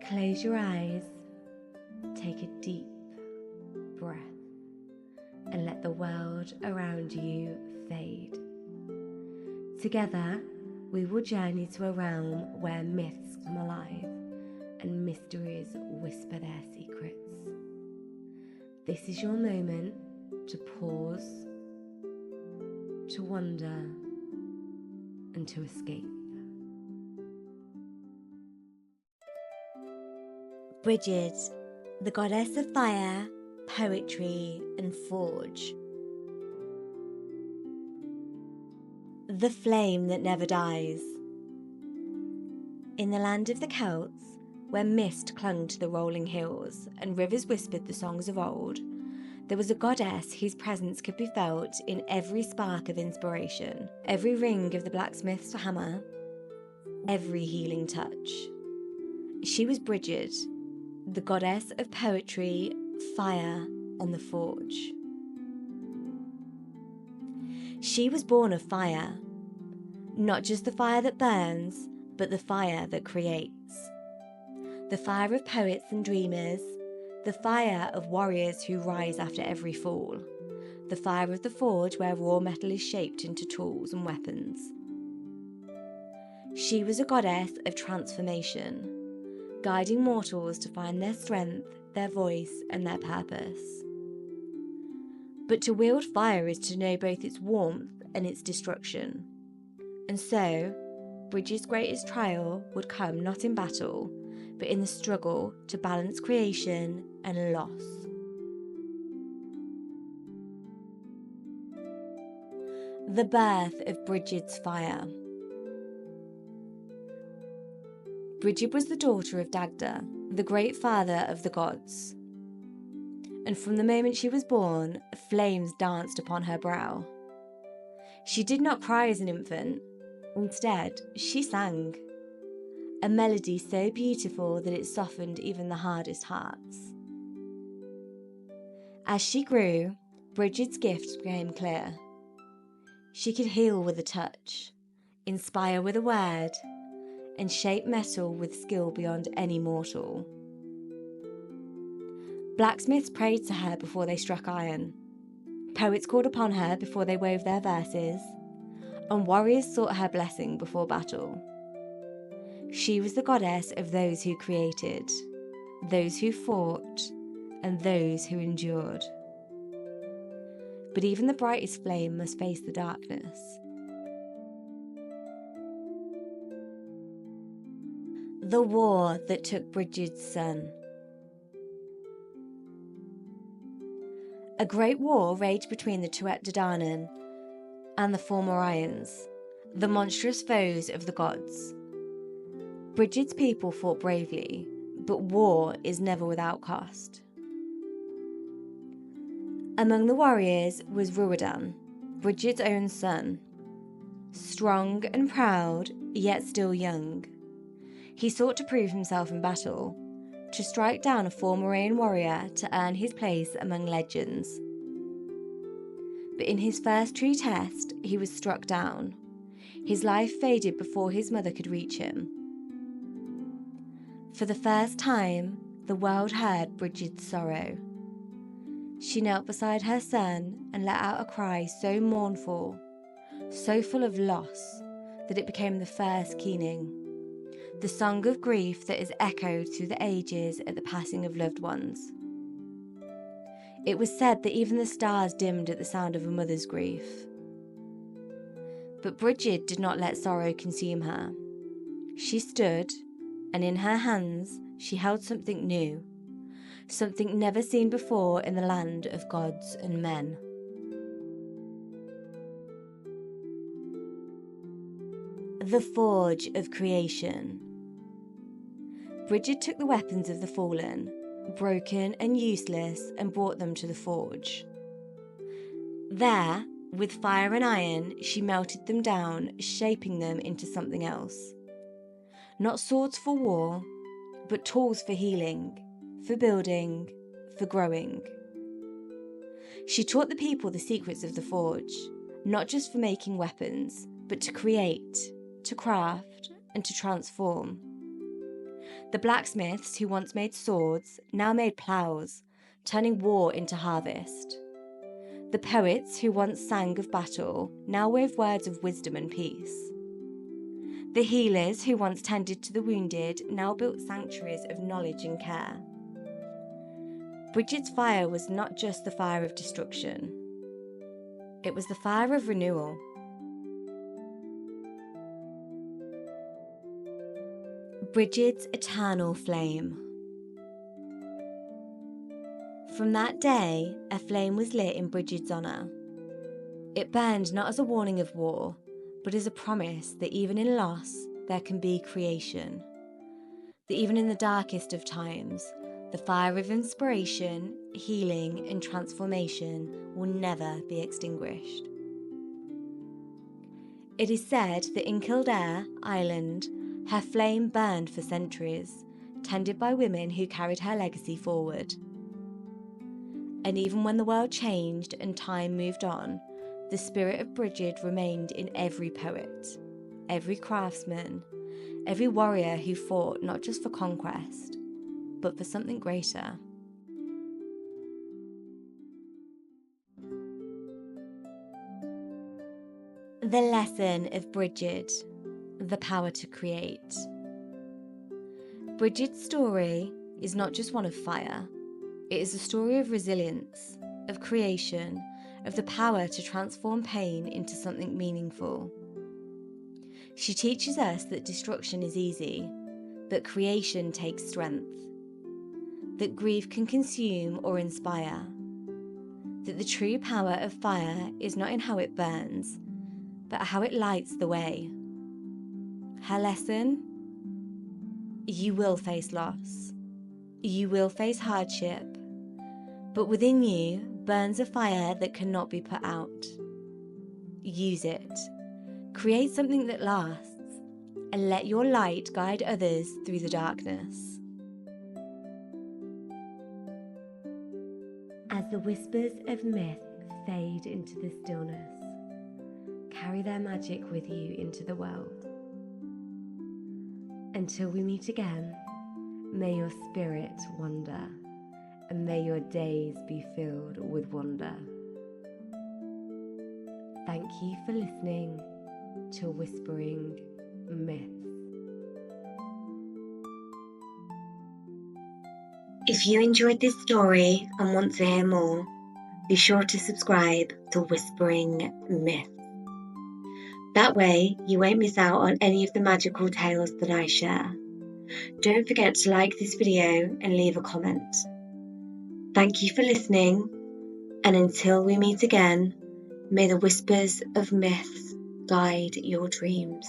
Close your eyes, take a deep breath, and let the world around you fade. Together, we will journey to a realm where myths come alive and mysteries whisper their secrets. This is your moment to pause, to wonder, and to escape. Brigid, the goddess of fire, poetry, and forge. The flame that never dies. In the land of the Celts, where mist clung to the rolling hills and rivers whispered the songs of old, there was a goddess whose presence could be felt in every spark of inspiration, every ring of the blacksmith's hammer, every healing touch. She was Brigid, the goddess of poetry, fire, and the forge. She was born of fire, not just the fire that burns, but the fire that creates. The fire of poets and dreamers, the fire of warriors who rise after every fall, the fire of the forge where raw metal is shaped into tools and weapons. She was a goddess of transformation, guiding mortals to find their strength, their voice, and their purpose. But to wield fire is to know both its warmth and its destruction. And so, Brigid's greatest trial would come not in battle, but in the struggle to balance creation and loss. The birth of Brigid's fire. Brigid was the daughter of Dagda, the great father of the gods. And from the moment she was born, flames danced upon her brow. She did not cry as an infant. Instead, she sang, a melody so beautiful that it softened even the hardest hearts. As she grew, Brigid's gifts became clear. She could heal with a touch, inspire with a word, and shape metal with skill beyond any mortal. Blacksmiths prayed to her before they struck iron. Poets called upon her before they wove their verses, and warriors sought her blessing before battle. She was the goddess of those who created, those who fought, and those who endured. But even the brightest flame must face the darkness. The war that took Brigid's son. A great war raged between the Tuatha De Danann and the Fomorians, the monstrous foes of the gods. Brigid's people fought bravely, but war is never without cost. Among the warriors was Ruadan, Brigid's own son. Strong and proud, yet still young, he sought to prove himself in battle, to strike down a Fomorian warrior to earn his place among legends. But in his first true test, he was struck down. His life faded before his mother could reach him. For the first time, the world heard Brigid's sorrow. She knelt beside her son and let out a cry so mournful, so full of loss, that it became the first keening. The song of grief that is echoed through the ages at the passing of loved ones. It was said that even the stars dimmed at the sound of a mother's grief. But Brigid did not let sorrow consume her. She stood, and in her hands she held something new, something never seen before in the land of gods and men. The forge of creation. Brigid took the weapons of the fallen, broken and useless, and brought them to the forge. There, with fire and iron, she melted them down, shaping them into something else. Not swords for war, but tools for healing, for building, for growing. She taught the people the secrets of the forge, not just for making weapons, but to create, to craft, and to transform. The blacksmiths who once made swords now made ploughs, turning war into harvest. The poets who once sang of battle now wove words of wisdom and peace. The healers who once tended to the wounded now built sanctuaries of knowledge and care. Brigid's fire was not just the fire of destruction. It was the fire of renewal. Brigid's eternal flame. From that day, a flame was lit in Brigid's honour. It burned not as a warning of war, but as a promise that even in loss, there can be creation. That even in the darkest of times, the fire of inspiration, healing, and transformation will never be extinguished. It is said that in Kildare, Ireland, her flame burned for centuries, tended by women who carried her legacy forward. And even when the world changed and time moved on, the spirit of Brigid remained in every poet, every craftsman, every warrior who fought not just for conquest, but for something greater. The lesson of Brigid, the power to create. Brigid's story is not just one of fire. It is a story of resilience, of creation, of the power to transform pain into something meaningful. She teaches us that destruction is easy, that creation takes strength, that grief can consume or inspire, that the true power of fire is not in how it burns, but how it lights the way. Her lesson? You will face loss. You will face hardship. But within you burns a fire that cannot be put out. Use it. Create something that lasts, and let your light guide others through the darkness. As the whispers of myth fade into the stillness, carry their magic with you into the world. Until we meet again, may your spirit wander, and may your days be filled with wonder. Thank you for listening to Whispering Myths. If you enjoyed this story and want to hear more, be sure to subscribe to Whispering Myths. That way, you won't miss out on any of the magical tales that I share. Don't forget to like this video and leave a comment. Thank you for listening, and until we meet again, may the whispers of myths guide your dreams.